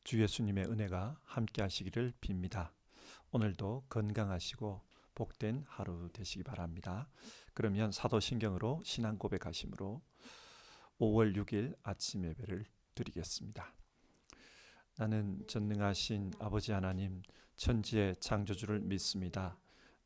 주 예수님의 은혜가 함께 하시기를 빕니다. 오늘도 건강하시고 복된 하루 되시기 바랍니다. 그러면 사도신경으로 신앙 고백하심으로 5월 6일 아침 예배를 드리겠습니다. 나는 전능하신 아버지 하나님 천지의 창조주를 믿습니다.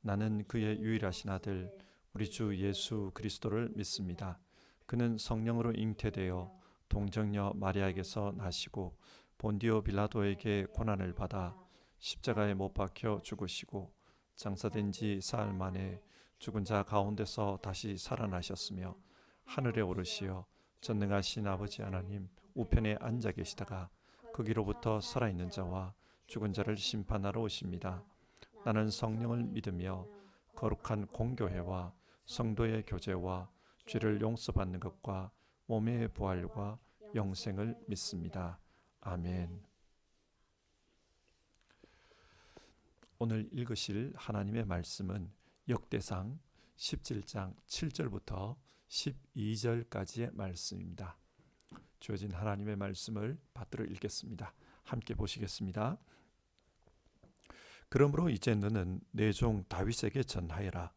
나는 그의 유일하신 아들 우리 주 예수 그리스도를 믿습니다. 그는 성령으로 잉태되어 동정녀 마리아에게서 나시고 본디오 빌라도에게 고난을 받아 십자가에 못 박혀 죽으시고 장사된 지 사흘 만에 죽은 자 가운데서 다시 살아나셨으며 하늘에 오르시어 전능하신 아버지 하나님 우편에 앉아 계시다가 거기로부터 살아있는 자와 죽은 자를 심판하러 오십니다. 나는 성령을 믿으며 거룩한 공교회와 성도의 교제와 죄를 용서받는 것과 몸의 부활과 영생을 믿습니다. 아멘. 오늘 읽으실 하나님의 말씀은 역대상 17장 7절부터 12절까지의 말씀입니다. 주어진 하나님의 말씀을 받들어 읽겠습니다. 함께 보시겠습니다. 그러므로 이제 너는 내 종 다윗에게 전하여라.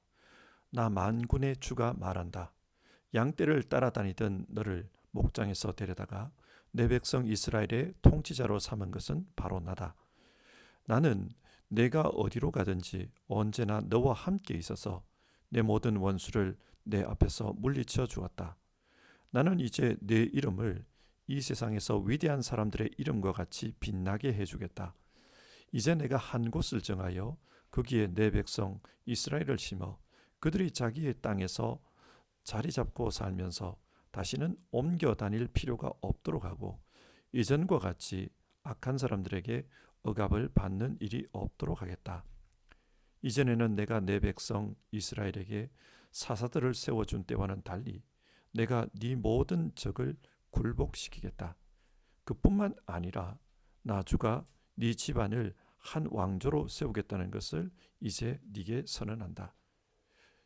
나 만군의 주가 말한다. 양떼를 따라다니던 너를 목장에서 데려다가 내 백성 이스라엘의 통치자로 삼은 것은 바로 나다. 나는 내가 어디로 가든지 언제나 너와 함께 있어서 내 모든 원수를 내 앞에서 물리쳐 주었다. 나는 이제 내 이름을 이 세상에서 위대한 사람들의 이름과 같이 빛나게 해주겠다. 이제 내가 한 곳을 정하여 거기에 내 백성 이스라엘을 심어 그들이 자기의 땅에서 자리 잡고 살면서 다시는 옮겨 다닐 필요가 없도록 하고 이전과 같이 악한 사람들에게 억압을 받는 일이 없도록 하겠다. 이전에는 내가 내 백성 이스라엘에게 사사들을 세워준 때와는 달리 내가 네 모든 적을 굴복시키겠다. 그뿐만 아니라 나 주가 네 집안을 한 왕조로 세우겠다는 것을 이제 네게 선언한다.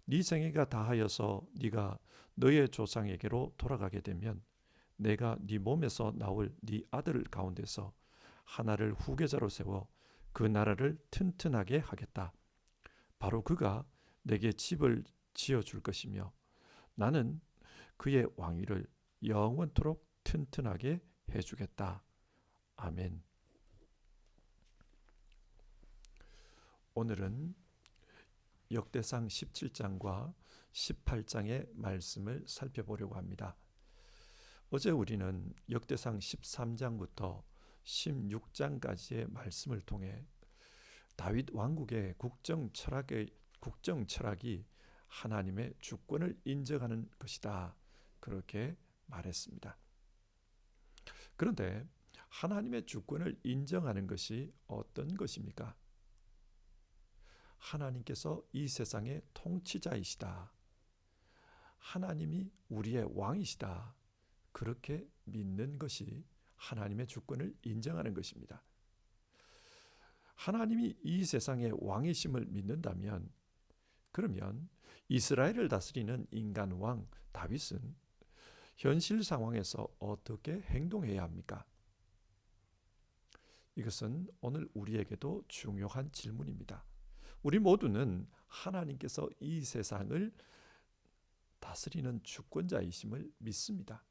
네 생애가 다하여서 네가 너의 조상에게로 돌아가게 되면 내가 네 몸에서 나올 네 아들 가운데서 하나를 후계자로 세워 그 나라를 튼튼하게 하겠다. 바로 그가 내게 집을 지어줄 것이며 나는 그의 왕위를 영원토록 튼튼하게 해주겠다. 아멘. 오늘은 역대상 17장과 18장의 말씀을 살펴보려고 합니다. 어제 우리는 역대상 13장부터 16장까지의 말씀을 통해 다윗 왕국의 국정 철학이 하나님의 주권을 인정하는 것이다. 그렇게 말했습니다. 그런데 하나님의 주권을 인정하는 것이 어떤 것입니까? 하나님께서 이 세상의 통치자이시다. 하나님이 우리의 왕이시다. 그렇게 믿는 것이 하나님의 주권을 인정하는 것입니다. 하나님이 이 세상의 왕이심을 믿는다면 그러면 이스라엘을 다스리는 인간 왕 다윗은 현실 상황에서 어떻게 행동해야 합니까? 이것은 오늘 우리에게도 중요한 질문입니다. 우리 모두는 하나님께서 이 세상을 다스리는 주권자이심을 믿습니다.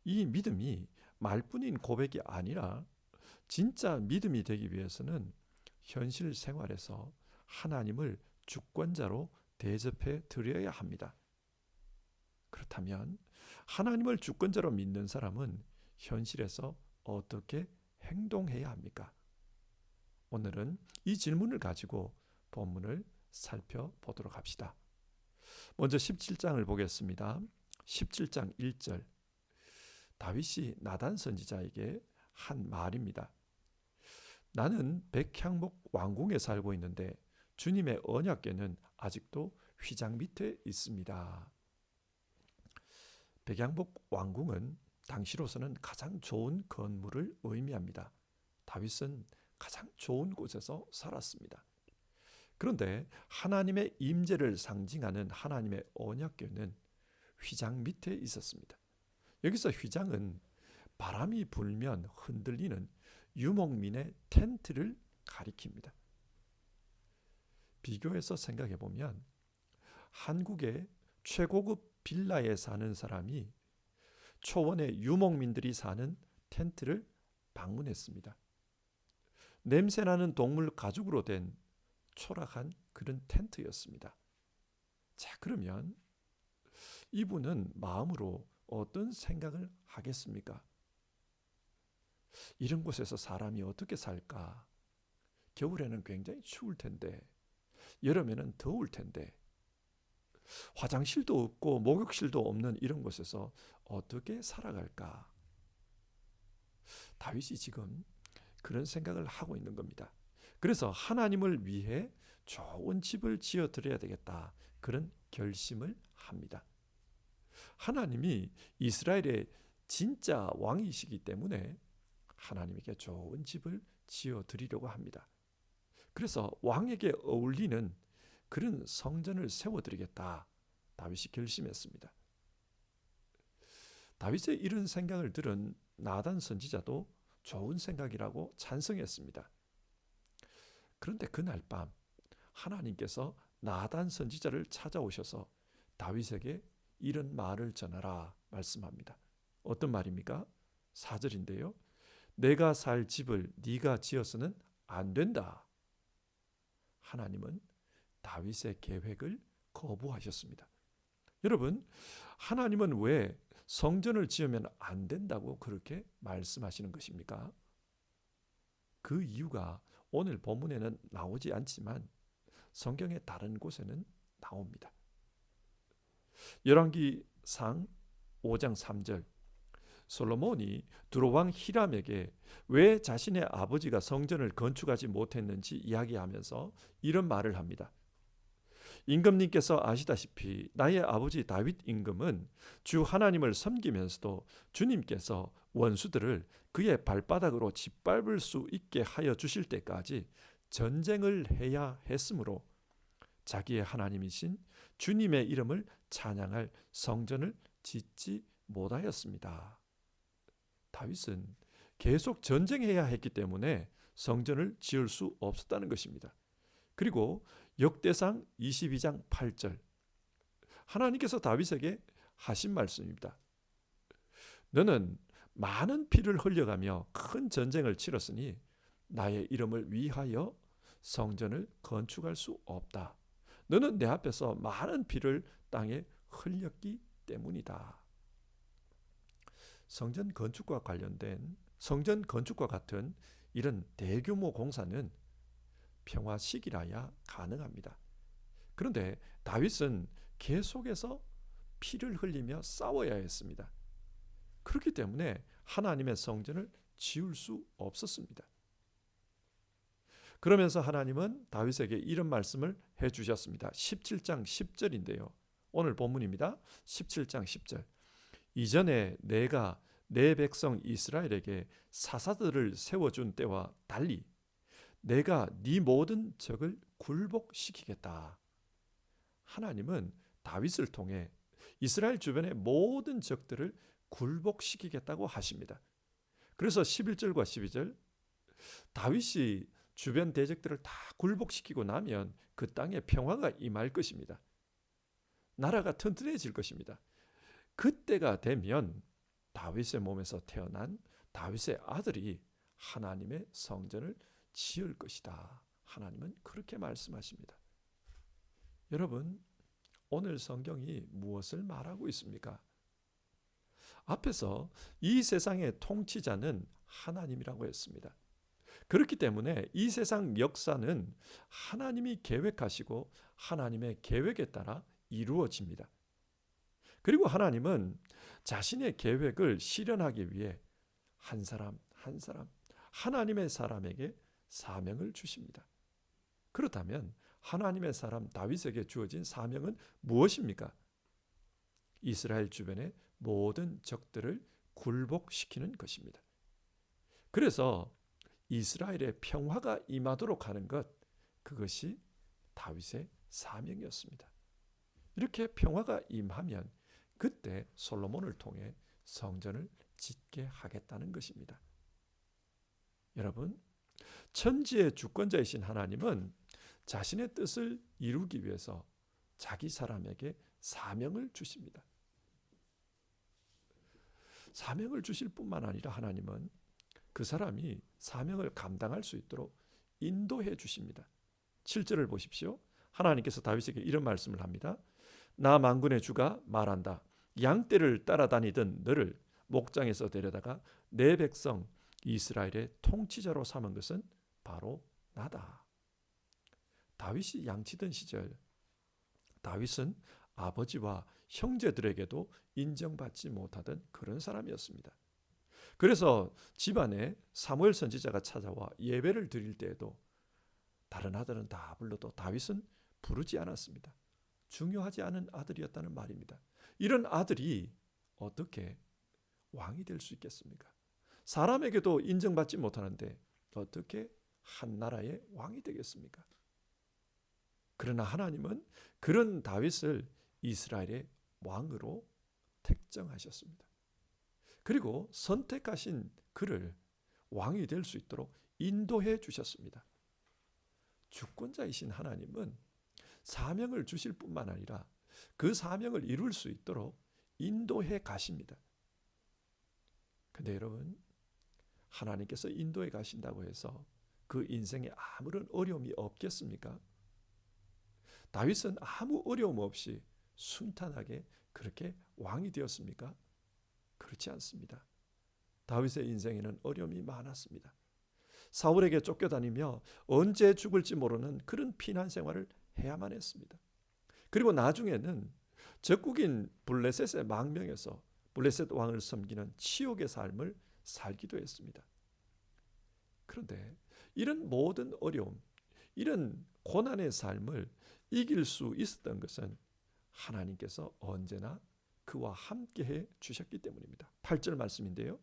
이 믿음이 말뿐인 고백이 아니라 진짜 믿음이 되기 위해서는 현실 생활에서 하나님을 주권자로 대접해 드려야 합니다. 그렇다면 하나님을 주권자로 믿는 사람은 현실에서 어떻게 행동해야 합니까? 오늘은 이 질문을 가지고 본문을 살펴보도록 합시다. 먼저 17장을 보겠습니다. 17장 1절 다윗이 나단 선지자에게 한 말입니다. 나는 백향목 왕궁에 살고 있는데 주님의 언약궤는 아직도 휘장 밑에 있습니다. 백향목 왕궁은 당시로서는 가장 좋은 건물을 의미합니다. 다윗은 가장 좋은 곳에서 살았습니다. 그런데 하나님의 임재를 상징하는 하나님의 언약궤는 휘장 밑에 있었습니다. 여기서 휘장은 바람이 불면 흔들리는 유목민의 텐트를 가리킵니다. 비교해서 생각해 보면 한국의 최고급 빌라에 사는 사람이 초원의 유목민들이 사는 텐트를 방문했습니다. 냄새나는 동물 가죽으로 된 초라한 그런 텐트였습니다. 자, 그러면 이분은 마음으로 어떤 생각을 하겠습니까? 이런 곳에서 사람이 어떻게 살까? 겨울에는 굉장히 추울 텐데, 여름에는 더울 텐데, 화장실도 없고 목욕실도 없는 이런 곳에서 어떻게 살아갈까? 다윗이 지금 그런 생각을 하고 있는 겁니다. 그래서 하나님을 위해 좋은 집을 지어 드려야 되겠다. 그런 결심을 합니다. 하나님이 이스라엘의 진짜 왕이시기 때문에 하나님에게 좋은 집을 지어 드리려고 합니다. 그래서 왕에게 어울리는 그런 성전을 세워 드리겠다. 다윗이 결심했습니다. 다윗의 이런 생각을 들은 나단 선지자도 좋은 생각이라고 찬성했습니다. 그런데 그날 밤 하나님께서 나단 선지자를 찾아오셔서 다윗에게 이런 말을 전하라 말씀합니다. 어떤 말입니까? 4절인데요. 내가 살 집을 네가 지어서는 안 된다. 하나님은 다윗의 계획을 거부하셨습니다. 여러분, 하나님은 왜 성전을 지으면 안 된다고 그렇게 말씀하시는 것입니까? 그 이유가 오늘 본문에는 나오지 않지만 성경의 다른 곳에는 나옵니다. 열왕기상 5장 3절, 솔로몬이 두로왕 히람에게 왜 자신의 아버지가 성전을 건축하지 못했는지 이야기하면서 이런 말을 합니다. 임금님께서 아시다시피 나의 아버지 다윗 임금은 주 하나님을 섬기면서도 주님께서 원수들을 그의 발바닥으로 짓밟을 수 있게 하여 주실 때까지 전쟁을 해야 했으므로 자기의 하나님이신 주님의 이름을 찬양할 성전을 짓지 못하였습니다. 다윗은 계속 전쟁해야 했기 때문에 성전을 지을 수 없었다는 것입니다. 그리고 역대상 22장 8절, 하나님께서 다윗에게 하신 말씀입니다. 너는 많은 피를 흘려가며 큰 전쟁을 치렀으니 나의 이름을 위하여 성전을 건축할 수 없다. 너는 내 앞에서 많은 피를 땅에 흘렸기 때문이다. 성전 건축과 관련된 성전 건축과 같은 이런 대규모 공사는 평화 시기라야 가능합니다. 그런데 다윗은 계속해서 피를 흘리며 싸워야 했습니다. 그렇기 때문에 하나님의 성전을 지을 수 없었습니다. 그러면서 하나님은 다윗에게 이런 말씀을 해주셨습니다. 17장 10절인데요. 오늘 본문입니다. 17장 10절. 이전에 내가 내 백성 이스라엘에게 사사들을 세워준 때와 달리 내가 네 모든 적을 굴복시키겠다. 하나님은 다윗을 통해 이스라엘 주변의 모든 적들을 굴복시키겠다고 하십니다. 그래서 11절과 12절, 다윗이 주변 대적들을 다 굴복시키고 나면 그 땅에 평화가 임할 것입니다. 나라가 튼튼해질 것입니다. 그때가 되면 다윗의 몸에서 태어난 다윗의 아들이 하나님의 성전을 지을 것이다. 하나님은 그렇게 말씀하십니다. 여러분, 오늘 성경이 무엇을 말하고 있습니까? 앞에서 이 세상의 통치자는 하나님이라고 했습니다. 그렇기 때문에 이 세상 역사는 하나님이 계획하시고 하나님의 계획에 따라 이루어집니다. 그리고 하나님은 자신의 계획을 실현하기 위해 한 사람 한 사람 하나님의 사람에게 사명을 주십니다. 그렇다면 하나님의 사람 다윗에게 주어진 사명은 무엇입니까? 이스라엘 주변의 모든 적들을 굴복시키는 것입니다. 그래서 이스라엘의 평화가 임하도록 하는 것, 그것이 다윗의 사명이었습니다. 이렇게 평화가 임하면 그때 솔로몬을 통해 성전을 짓게 하겠다는 것입니다. 여러분, 천지의 주권자이신 하나님은 자신의 뜻을 이루기 위해서 자기 사람에게 사명을 주십니다. 사명을 주실 뿐만 아니라 하나님은 그 사람이 사명을 감당할 수 있도록 인도해 주십니다. 7절을 보십시오. 하나님께서 다윗에게 이런 말씀을 합니다. 나 만군의 주가 말한다. 양떼를 따라다니던 너를 목장에서 데려다가 내 백성 이스라엘의 통치자로 삼은 것은 바로 나다. 다윗이 양치던 시절 다윗은 아버지와 형제들에게도 인정받지 못하던 그런 사람이었습니다. 그래서 집안에 사무엘 선지자가 찾아와 예배를 드릴 때에도 다른 아들은 다 불러도 다윗은 부르지 않았습니다. 중요하지 않은 아들이었다는 말입니다. 이런 아들이 어떻게 왕이 될 수 있겠습니까? 사람에게도 인정받지 못하는데 어떻게 한 나라의 왕이 되겠습니까? 그러나 하나님은 그런 다윗을 이스라엘의 왕으로 택정하셨습니다. 그리고 선택하신 그를 왕이 될 수 있도록 인도해 주셨습니다. 주권자이신 하나님은 사명을 주실 뿐만 아니라 그 사명을 이룰 수 있도록 인도해 가십니다. 근데 여러분, 하나님께서 인도해 가신다고 해서 그 인생에 아무런 어려움이 없겠습니까? 다윗은 아무 어려움 없이 순탄하게 그렇게 왕이 되었습니까? 그렇지 않습니다. 다윗의 인생에는 어려움이 많았습니다. 사울에게 쫓겨다니며 언제 죽을지 모르는 그런 피난 생활을 해야만 했습니다. 그리고 나중에는 적국인 블레셋의 망명에서 블레셋 왕을 섬기는 치욕의 삶을 살기도 했습니다. 그런데 이런 모든 어려움, 이런 고난의 삶을 이길 수 있었던 것은 하나님께서 언제나 그와 함께해 주셨기 때문입니다. 8절 말씀인데요.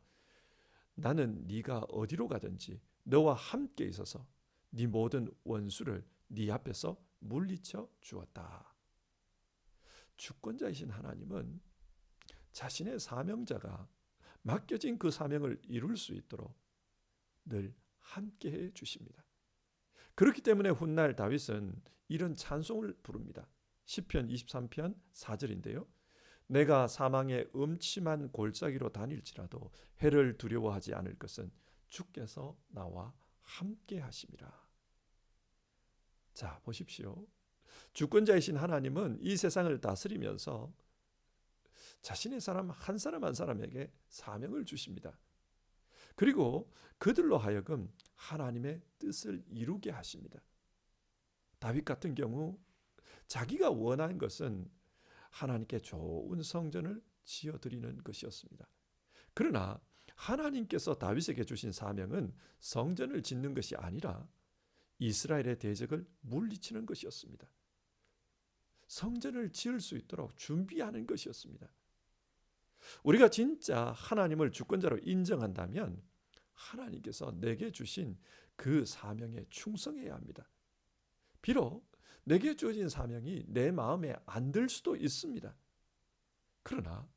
나는 네가 어디로 가든지 너와 함께 있어서 네 모든 원수를 네 앞에서 물리쳐 주었다. 주권자이신 하나님은 자신의 사명자가 맡겨진 그 사명을 이룰 수 있도록 늘 함께해 주십니다. 그렇기 때문에 훗날 다윗은 이런 찬송을 부릅니다. 시편 23편 4절인데요. 내가 사망의 음침한 골짜기로 다닐지라도 해를 두려워하지 않을 것은 주께서 나와 함께 하심이라. 자, 보십시오. 주권자이신 하나님은 이 세상을 다스리면서 자신의 사람 한 사람 한 사람에게 사명을 주십니다. 그리고 그들로 하여금 하나님의 뜻을 이루게 하십니다. 다윗 같은 경우 자기가 원한 것은 하나님께 좋은 성전을 지어드리는 것이었습니다. 그러나 하나님께서 다윗에게 주신 사명은 성전을 짓는 것이 아니라 이스라엘의 대적을 물리치는 것이었습니다. 성전을 지을 수 있도록 준비하는 것이었습니다. 우리가 진짜 하나님을 주권자로 인정한다면 하나님께서 내게 주신 그 사명에 충성해야 합니다. 비록 내게 주어진 사명이 내 마음에 안 들 수도 있습니다. 그러나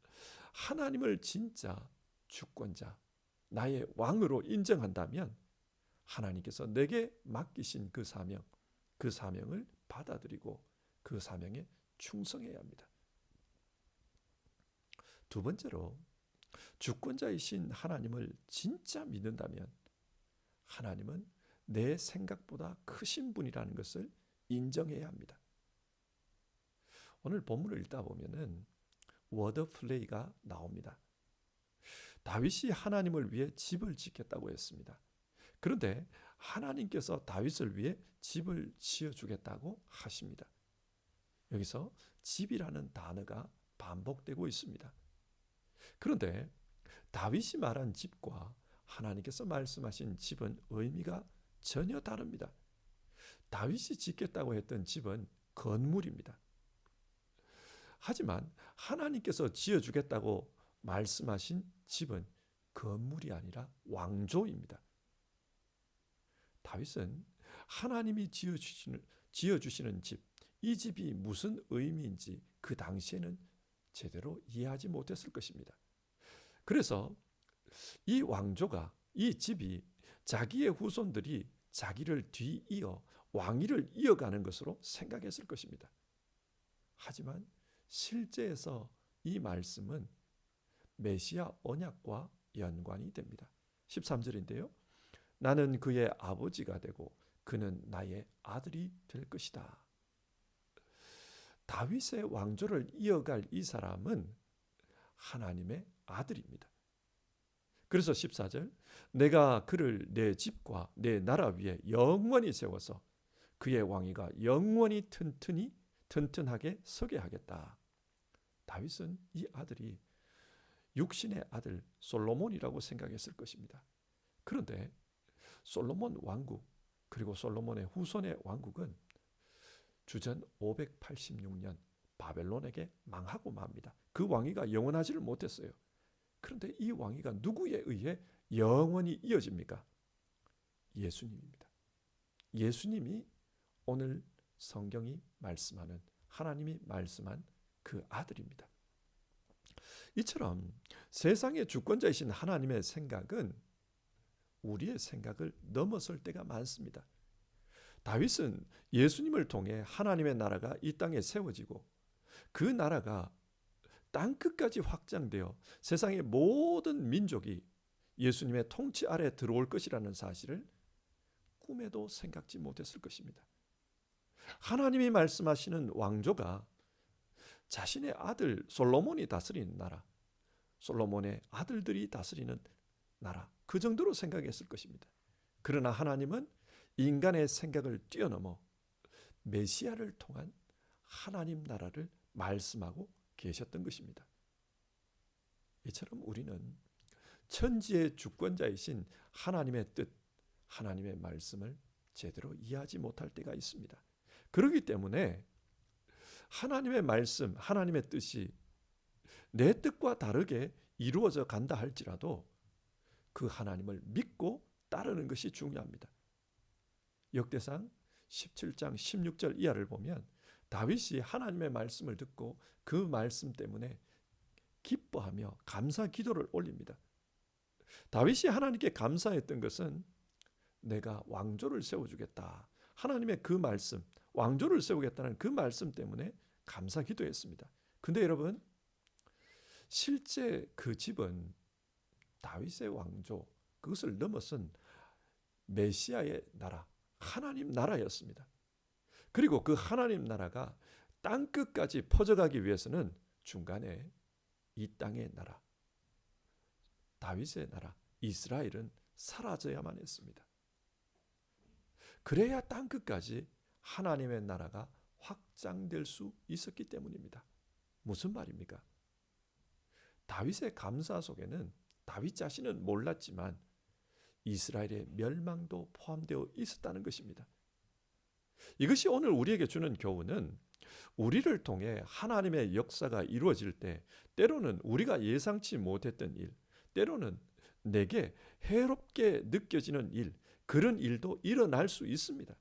하나님을 진짜 주권자, 나의 왕으로 인정한다면 하나님께서 내게 맡기신 그 사명을 받아들이고 그 사명에 충성해야 합니다. 두 번째로, 주권자이신 하나님을 진짜 믿는다면 하나님은 내 생각보다 크신 분이라는 것을 인정해야 합니다. 오늘 본문을 읽다 보면은 워드 플레이가 나옵니다. 다윗이 하나님을 위해 집을 짓겠다고 했습니다. 그런데 하나님께서 다윗을 위해 집을 지어주겠다고 하십니다. 여기서 집이라는 단어가 반복되고 있습니다. 그런데 다윗이 말한 집과 하나님께서 말씀하신 집은 의미가 전혀 다릅니다. 다윗이 짓겠다고 했던 집은 건물입니다. 하지만 하나님께서 지어주겠다고 말씀하신 집은 건물이 아니라 왕조입니다. 다윗은 하나님이 지어주시는 집, 이 집이 무슨 의미인지 그 당시에는 제대로 이해하지 못했을 것입니다. 그래서 이 왕조가, 이 집이 자기의 후손들이 자기를 뒤이어 왕위를 이어가는 것으로 생각했을 것입니다. 하지만 실제에서 이 말씀은 메시아 언약과 연관이 됩니다. 13절인데요. 나는 그의 아버지가 되고 그는 나의 아들이 될 것이다. 다윗의 왕조를 이어갈 이 사람은 하나님의 아들입니다. 그래서 14절, 내가 그를 내 집과 내 나라 위에 영원히 세워서 그의 왕위가 영원히 튼튼하게 서게 하겠다. 다윗은 이 아들이 육신의 아들 솔로몬이라고 생각했을 것입니다. 그런데 솔로몬 왕국 그리고 솔로몬의 후손의 왕국은 주전 586년 바벨론에게 망하고 맙니다. 그 왕위가 영원하지를 못했어요. 그런데 이 왕위가 누구에 의해 영원히 이어집니까? 예수님입니다. 예수님이 오늘 성경이 말씀하는, 하나님이 말씀한 그 아들입니다. 이처럼 세상의 주권자이신 하나님의 생각은 우리의 생각을 넘어설 때가 많습니다. 다윗은 예수님을 통해 하나님의 나라가 이 땅에 세워지고 그 나라가 땅끝까지 확장되어 세상의 모든 민족이 예수님의 통치 아래 들어올 것이라는 사실을 꿈에도 생각지 못했을 것입니다. 하나님이 말씀하시는 왕조가 자신의 아들 솔로몬이 다스리는 나라, 솔로몬의 아들들이 다스리는 나라, 그 정도로 생각했을 것입니다. 그러나 하나님은 인간의 생각을 뛰어넘어 메시아를 통한 하나님 나라를 말씀하고 계셨던 것입니다. 이처럼 우리는 천지의 주권자이신 하나님의 뜻, 하나님의 말씀을 제대로 이해하지 못할 때가 있습니다. 그렇기 때문에 하나님의 말씀, 하나님의 뜻이 내 뜻과 다르게 이루어져 간다 할지라도 그 하나님을 믿고 따르는 것이 중요합니다. 역대상 17장 16절 이하를 보면 다윗이 하나님의 말씀을 듣고 그 말씀 때문에 기뻐하며 감사 기도를 올립니다. 다윗이 하나님께 감사했던 것은 내가 왕조를 세워주겠다. 하나님의 그 말씀, 왕조를 세우겠다는 그 말씀 때문에 감사 기도했습니다. 근데 여러분, 실제 그 집은 다윗의 왕조, 그것을 넘어선 메시아의 나라, 하나님 나라였습니다. 그리고 그 하나님 나라가 땅끝까지 퍼져가기 위해서는 중간에 이 땅의 나라, 다윗의 나라, 이스라엘은 사라져야만 했습니다. 그래야 땅끝까지 하나님의 나라가 확장될 수 있었기 때문입니다. 무슨 말입니까? 다윗의 감사 속에는 다윗 자신은 몰랐지만 이스라엘의 멸망도 포함되어 있었다는 것입니다. 이것이 오늘 우리에게 주는 교훈은 우리를 통해 하나님의 역사가 이루어질 때 때로는 우리가 예상치 못했던 일, 때로는 내게 해롭게 느껴지는 일, 그런 일도 일어날 수 있습니다.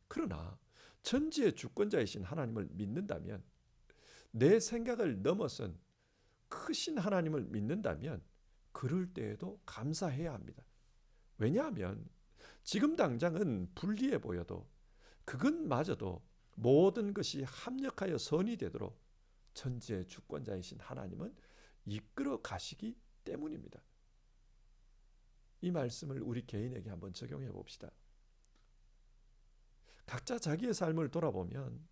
그러나 천지의 주권자이신 하나님을 믿는다면, 내 생각을 넘어선 크신 하나님을 믿는다면 그럴 때에도 감사해야 합니다. 왜냐하면 지금 당장은 불리해 보여도 그것마저도 모든 것이 합력하여 선이 되도록 천지의 주권자이신 하나님은 이끌어 가시기 때문입니다. 이 말씀을 우리 개인에게 한번 적용해 봅시다. 각자 자기의 삶을 돌아보면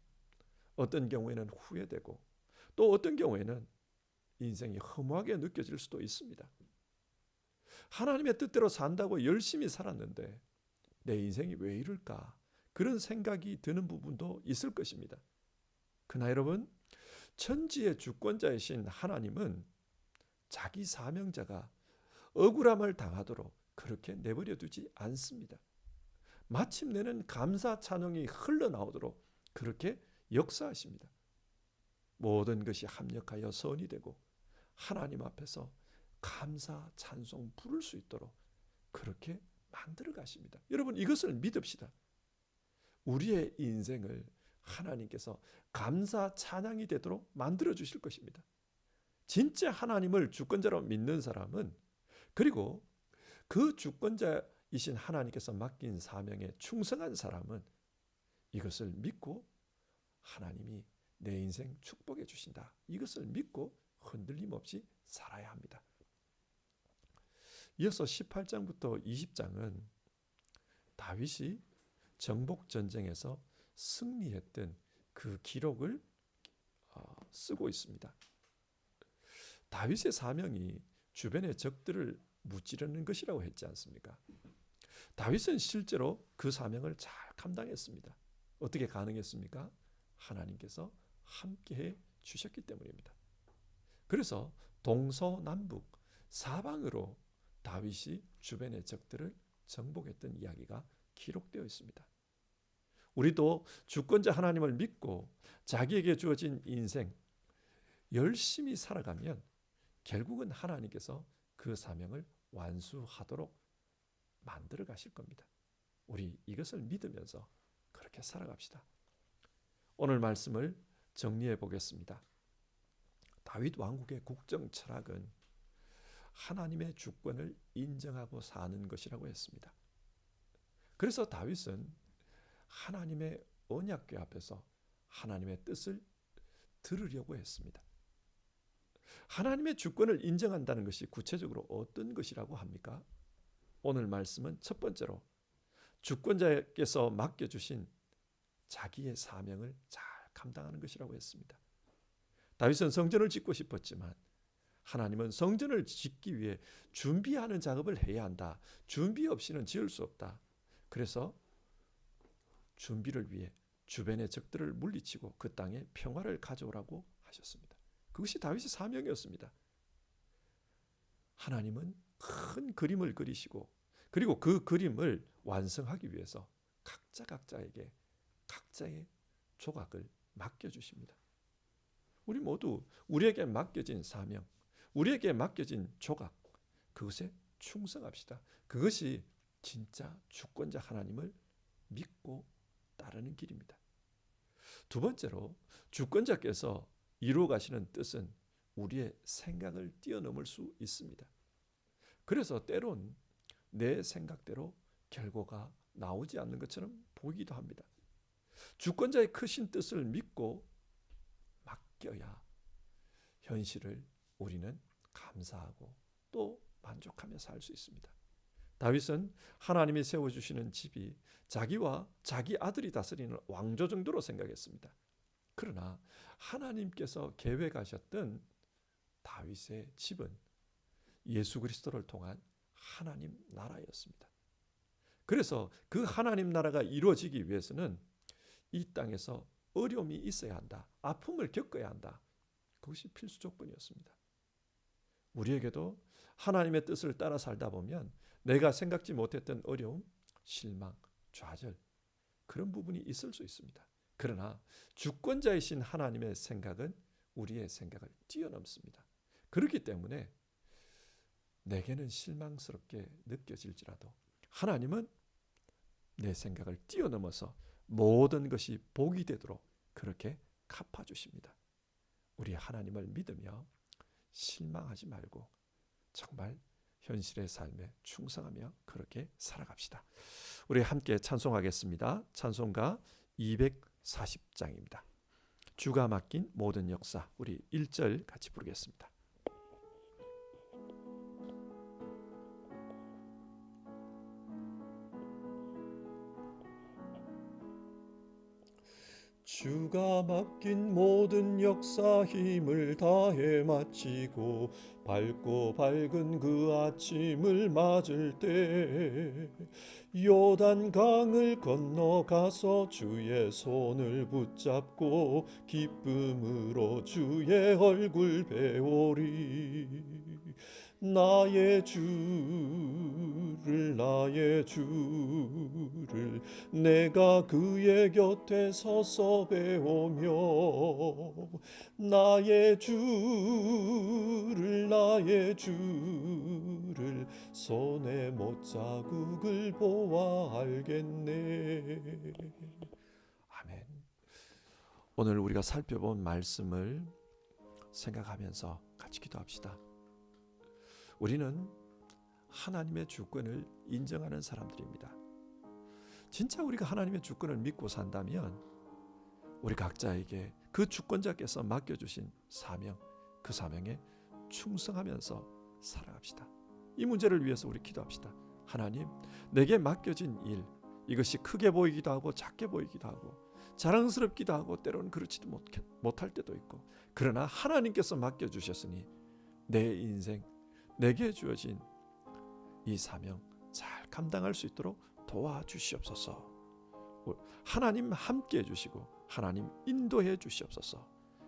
어떤 경우에는 후회되고 또 어떤 경우에는 인생이 허무하게 느껴질 수도 있습니다. 하나님의 뜻대로 산다고 열심히 살았는데 내 인생이 왜 이럴까? 그런 생각이 드는 부분도 있을 것입니다. 그러나 여러분, 천지의 주권자이신 하나님은 자기 사명자가 억울함을 당하도록 그렇게 내버려 두지 않습니다. 마침내는 감사 찬송이 흘러나오도록 그렇게 역사하십니다. 모든 것이 합력하여 선이 되고 하나님 앞에서 감사 찬송 부를 수 있도록 그렇게 만들어 가십니다. 여러분, 이것을 믿읍시다. 우리의 인생을 하나님께서 감사 찬양이 되도록 만들어 주실 것입니다. 진짜 하나님을 주권자로 믿는 사람은, 그리고 그 주권자이신 이신 하나님께서 맡긴 사명에 충성한 사람은 이것을 믿고 하나님이 내 인생 축복해 주신다. 이것을 믿고 흔들림 없이 살아야 합니다. 이어서 18장부터 20장은 다윗이 정복 전쟁에서 승리했던 그 기록을 쓰고 있습니다. 다윗의 사명이 주변의 적들을 무찌르는 것이라고 했지 않습니까? 다윗은 실제로 그 사명을 잘 감당했습니다. 어떻게 가능했습니까? 하나님께서 함께해 주셨기 때문입니다. 그래서 동서남북 사방으로 다윗이 주변의 적들을 정복했던 이야기가 기록되어 있습니다. 우리도 주권자 하나님을 믿고 자기에게 주어진 인생 열심히 살아가면 결국은 하나님께서 그 사명을 완수하도록 만들어 가실 겁니다. 우리 이것을 믿으면서 그렇게 살아갑시다. 오늘 말씀을 정리해 보겠습니다. 다윗 왕국의 국정 철학은 하나님의 주권을 인정하고 사는 것이라고 했습니다. 그래서 다윗은 하나님의 언약궤 앞에서 하나님의 뜻을 들으려고 했습니다. 하나님의 주권을 인정한다는 것이 구체적으로 어떤 것이라고 합니까? 오늘 말씀은 첫 번째로 주권자께서 맡겨주신 자기의 사명을 잘 감당하는 것이라고 했습니다. 다윗은 성전을 짓고 싶었지만 하나님은 성전을 짓기 위해 준비하는 작업을 해야 한다. 준비 없이는 지을 수 없다. 그래서 준비를 위해 주변의 적들을 물리치고 그 땅에 평화를 가져오라고 하셨습니다. 그것이 다윗의 사명이었습니다. 하나님은 큰 그림을 그리시고 그리고 그 그림을 완성하기 위해서 각자에게 각자의 조각을 맡겨주십니다. 우리 모두 우리에게 맡겨진 사명, 우리에게 맡겨진 조각, 그것에 충성합시다. 그것이 진짜 주권자 하나님을 믿고 따르는 길입니다. 두 번째로 주권자께서 이루어 가시는 뜻은 우리의 생각을 뛰어넘을 수 있습니다. 그래서 때론 내 생각대로 결과가 나오지 않는 것처럼 보이기도 합니다. 주권자의 크신 뜻을 믿고 맡겨야 현실을 우리는 감사하고 또 만족하며 살 수 있습니다. 다윗은 하나님이 세워주시는 집이 자기와 자기 아들이 다스리는 왕조 정도로 생각했습니다. 그러나 하나님께서 계획하셨던 다윗의 집은 예수 그리스도를 통한 하나님 나라였습니다. 그래서 그 하나님 나라가 이루어지기 위해서는 이 땅에서 어려움이 있어야 한다. 아픔을 겪어야 한다. 그것이 필수 조건이었습니다. 우리에게도 하나님의 뜻을 따라 살다 보면 내가 생각지 못했던 어려움, 실망, 좌절 그런 부분이 있을 수 있습니다. 그러나 주권자이신 하나님의 생각은 우리의 생각을 뛰어넘습니다. 그렇기 때문에 내게는 실망스럽게 느껴질지라도 하나님은 내 생각을 뛰어넘어서 모든 것이 복이 되도록 그렇게 갚아주십니다. 우리 하나님을 믿으며 실망하지 말고 정말 현실의 삶에 충성하며 그렇게 살아갑시다. 우리 함께 찬송하겠습니다. 찬송가 240장입니다. 주가 맡긴 모든 역사, 우리 1절 같이 부르겠습니다. 주가 맡긴 모든 역사 힘을 다해 마치고 밝고 밝은 그 아침을 맞을 때 요단강을 건너가서 주의 손을 붙잡고 기쁨으로 주의 얼굴 배우리. 나의 주를 내가 그의 곁에 서서 배우며 나의 주를 손에 못자국을 보아 알겠네. 아멘. 오늘 우리가 살펴본 말씀을 생각하면서 같이 기도합시다. 우리는 하나님의 주권을 인정하는 사람들입니다. 진짜 우리가 하나님의 주권을 믿고 산다면 우리 각자에게 그 주권자께서 맡겨주신 사명, 그 사명에 충성하면서 살아갑시다. 이 문제를 위해서 우리 기도합시다. 하나님, 내게 맡겨진 일, 이것이 크게 보이기도 하고 작게 보이기도 하고 자랑스럽기도 하고 때로는 그렇지도 못할 때도 있고, 그러나 하나님께서 맡겨주셨으니 내 인생, 내게 주어진 이 사명 잘 감당할 수 있도록 도와주시옵소서. 하나님 함께 해주시고 하나님 인도해 주시옵소서.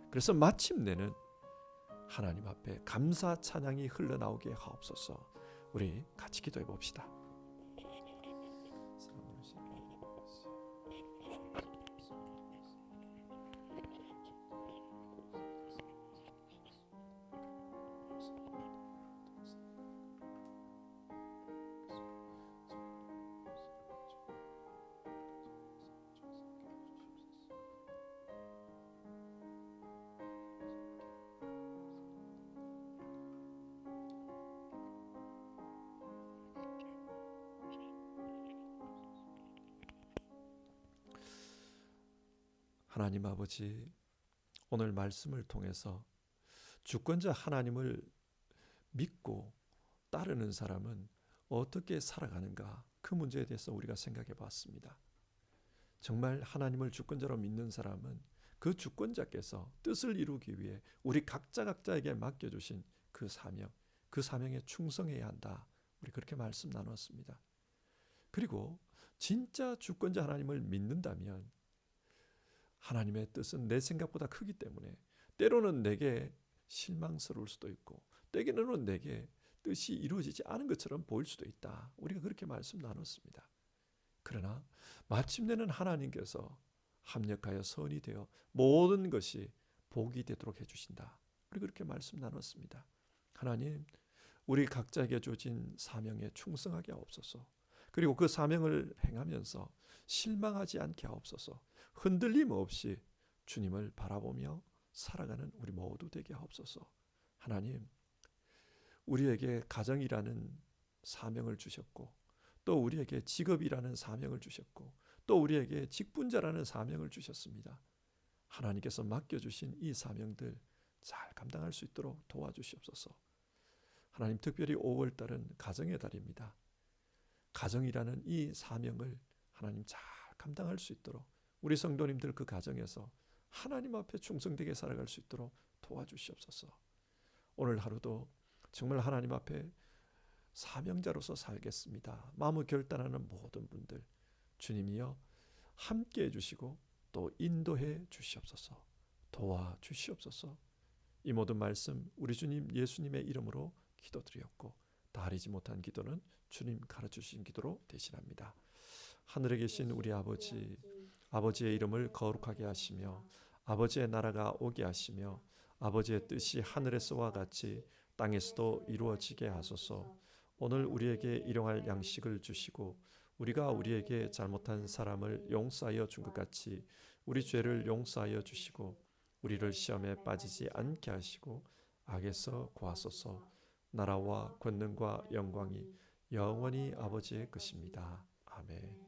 그래서 마침내는 하나님 앞에 감사 찬양이 흘러나오게 하옵소서. 우리 같이 기도해 봅시다. 하나님 아버지, 오늘 말씀을 통해서 주권자 하나님을 믿고 따르는 사람은 어떻게 살아가는가, 그 문제에 대해서 우리가 생각해 봤습니다. 정말 하나님을 주권자로 믿는 사람은 그 주권자께서 뜻을 이루기 위해 우리 각자에게 맡겨주신 그 사명, 그 사명에 충성해야 한다. 우리 그렇게 말씀 나눴습니다. 그리고 진짜 주권자 하나님을 믿는다면 하나님의 뜻은 내 생각보다 크기 때문에 때로는 내게 실망스러울 수도 있고 때로는 내게 뜻이 이루어지지 않은 것처럼 보일 수도 있다. 우리가 그렇게 말씀 나눴습니다. 그러나 마침내는 하나님께서 합력하여 선이 되어 모든 것이 복이 되도록 해주신다. 우리 그렇게 말씀 나눴습니다. 하나님, 우리 각자에게 주어진 사명에 충성하게 하옵소서. 그리고 그 사명을 행하면서 실망하지 않게 하옵소서. 흔들림 없이 주님을 바라보며 살아가는 우리 모두 되게 하옵소서. 하나님, 우리에게 가정이라는 사명을 주셨고 또 우리에게 직업이라는 사명을 주셨고 또 우리에게 직분자라는 사명을 주셨습니다. 하나님께서 맡겨주신 이 사명들 잘 감당할 수 있도록 도와주시옵소서. 하나님, 특별히 5월달은 가정의 달입니다. 가정이라는 이 사명을 하나님 잘 감당할 수 있도록 우리 성도님들 그 가정에서 하나님 앞에 충성되게 살아갈 수 있도록 도와주시옵소서. 오늘 하루도 정말 하나님 앞에 사명자로서 살겠습니다. 마음을 결단하는 모든 분들 주님이여 함께 해주시고 또 인도해 주시옵소서. 도와주시옵소서. 이 모든 말씀 우리 주님 예수님의 이름으로 기도드렸고 다 하리지 못한 기도는 주님 가르쳐주신 기도로 대신합니다. 하늘에 계신 우리 아버지, 아버지의 이름을 거룩하게 하시며 아버지의 나라가 오게 하시며 아버지의 뜻이 하늘에서와 같이 땅에서도 이루어지게 하소서. 오늘 우리에게 일용할 양식을 주시고 우리가 우리에게 잘못한 사람을 용서하여 준 것 같이 우리 죄를 용서하여 주시고 우리를 시험에 빠지지 않게 하시고 악에서 구하소서. 나라와 권능과 영광이 영원히 아버지의 것입니다. 아멘.